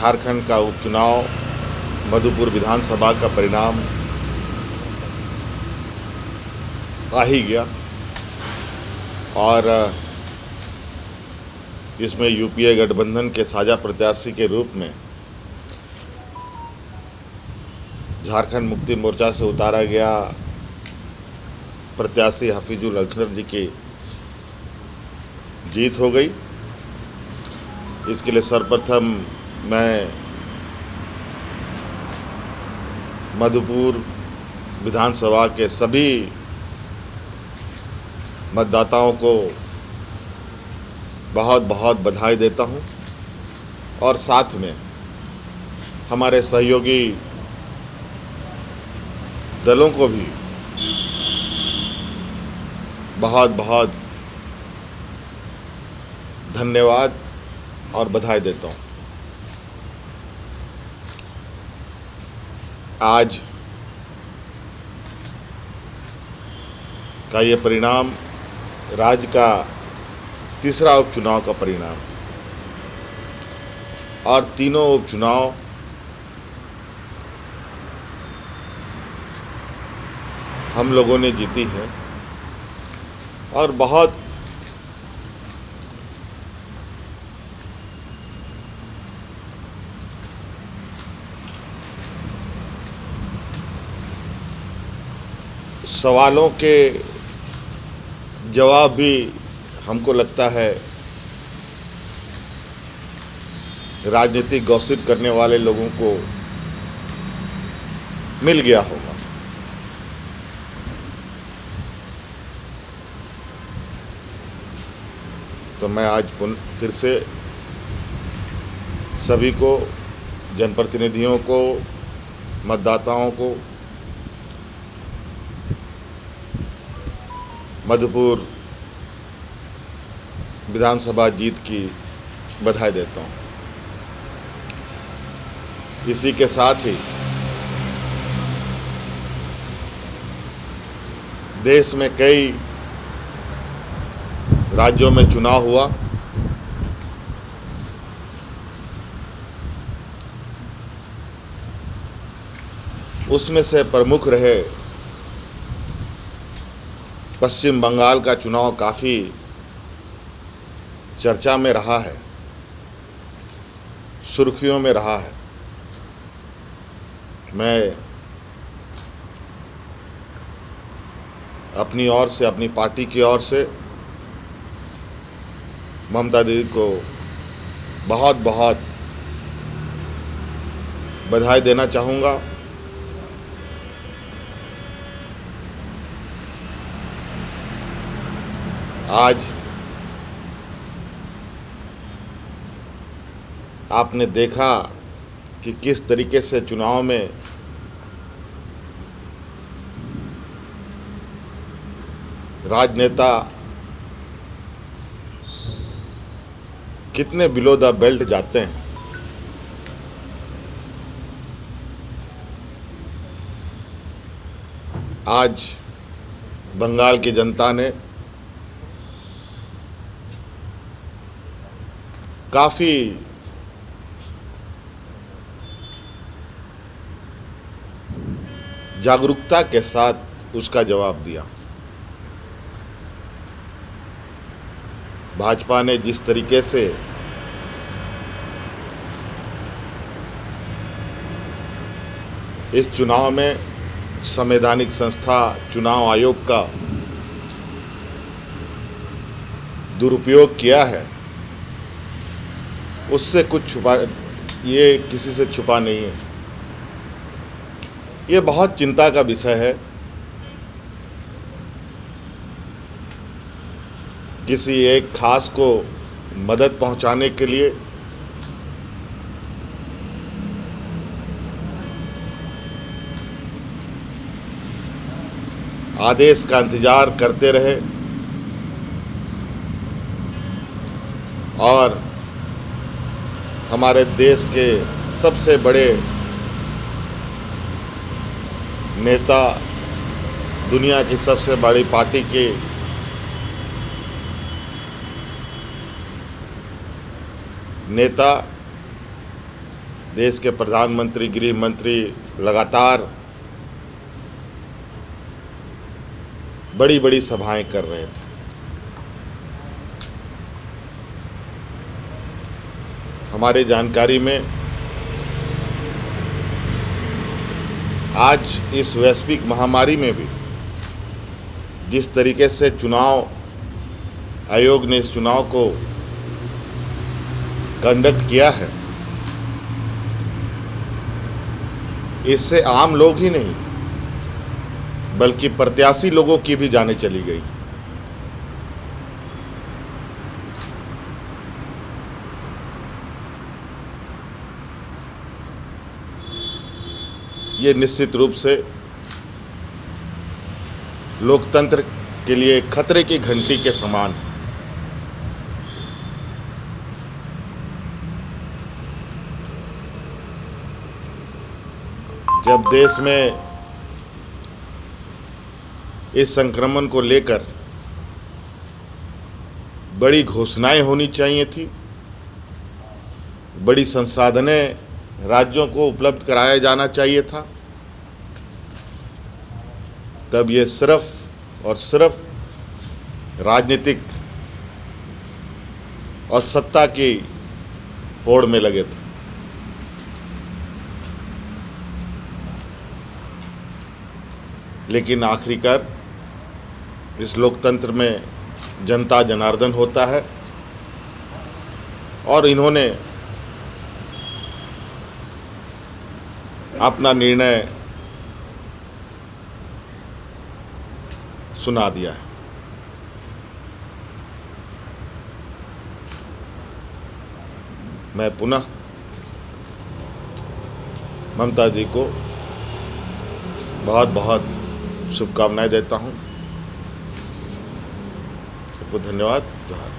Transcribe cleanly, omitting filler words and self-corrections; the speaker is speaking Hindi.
झारखंड का उपचुनाव मधुपुर विधानसभा का परिणाम आ ही गया और इसमें यूपीए गठबंधन के साझा प्रत्याशी के रूप में झारखंड मुक्ति मोर्चा से उतारा गया प्रत्याशी हफीजुल अख्तर जी की जीत हो गई। इसके लिए सर्वप्रथम मैं मधुपुर विधानसभा के सभी मतदाताओं को बहुत बहुत बधाई देता हूं और साथ में हमारे सहयोगी दलों को भी बहुत बहुत धन्यवाद और बधाई देता हूं। आज का ये परिणाम राज्य का तीसरा उपचुनाव का परिणाम और तीनों उपचुनाव हम लोगों ने जीती है और बहुत सवालों के जवाब भी हमको लगता है राजनीतिक गॉसिप करने वाले लोगों को मिल गया होगा। तो मैं आज फिर से सभी को, जनप्रतिनिधियों को, मतदाताओं को मधुपुर विधानसभा जीत की बधाई देता हूं। इसी के साथ ही देश में कई राज्यों में चुनाव हुआ। उसमें से प्रमुख रहे पश्चिम बंगाल का चुनाव काफ़ी चर्चा में रहा है, सुर्खियों में रहा है। मैं अपनी ओर से, अपनी पार्टी की ओर से ममता दीदी को बहुत बहुत बधाई देना चाहूँगा। आज आपने देखा कि किस तरीके से चुनाव में राजनेता कितने बिलो द बेल्ट जाते हैं। आज बंगाल की जनता ने काफ़ी जागरूकता के साथ उसका जवाब दिया। भाजपा ने जिस तरीके से इस चुनाव में संवैधानिक संस्था चुनाव आयोग का दुरुपयोग किया है, उससे कुछ छुपा, ये किसी से छुपा नहीं है। ये बहुत चिंता का विषय है। किसी एक खास को मदद पहुंचाने के लिए आदेश का इंतजार करते रहे और हमारे देश के सबसे बड़े नेता, दुनिया की सबसे बड़ी पार्टी के नेता देश के प्रधानमंत्री, गृह मंत्री लगातार बड़ी बड़ी सभाएं कर रहे थे। हमारे जानकारी में आज इस वैश्विक महामारी में भी जिस तरीके से चुनाव आयोग ने इस चुनाव को कंडक्ट किया है, इससे आम लोग ही नहीं बल्कि प्रत्याशी लोगों की भी जानें चली गई। ये निश्चित रूप से लोकतंत्र के लिए खतरे की घंटी के समान है। जब देश में इस संक्रमण को लेकर बड़ी घोषणाएं होनी चाहिए थी, बड़ी संसाधनें राज्यों को उपलब्ध कराया जाना चाहिए था, तब ये सिर्फ और सिर्फ राजनीतिक और सत्ता की होड़ में लगे थे। लेकिन आखिरकार इस लोकतंत्र में जनता जनार्दन होता है और इन्होंने अपना निर्णय सुना दिया है। मैं पुनः ममता जी को बहुत बहुत शुभकामनाएं देता हूं। सबको धन्यवाद। जोहार।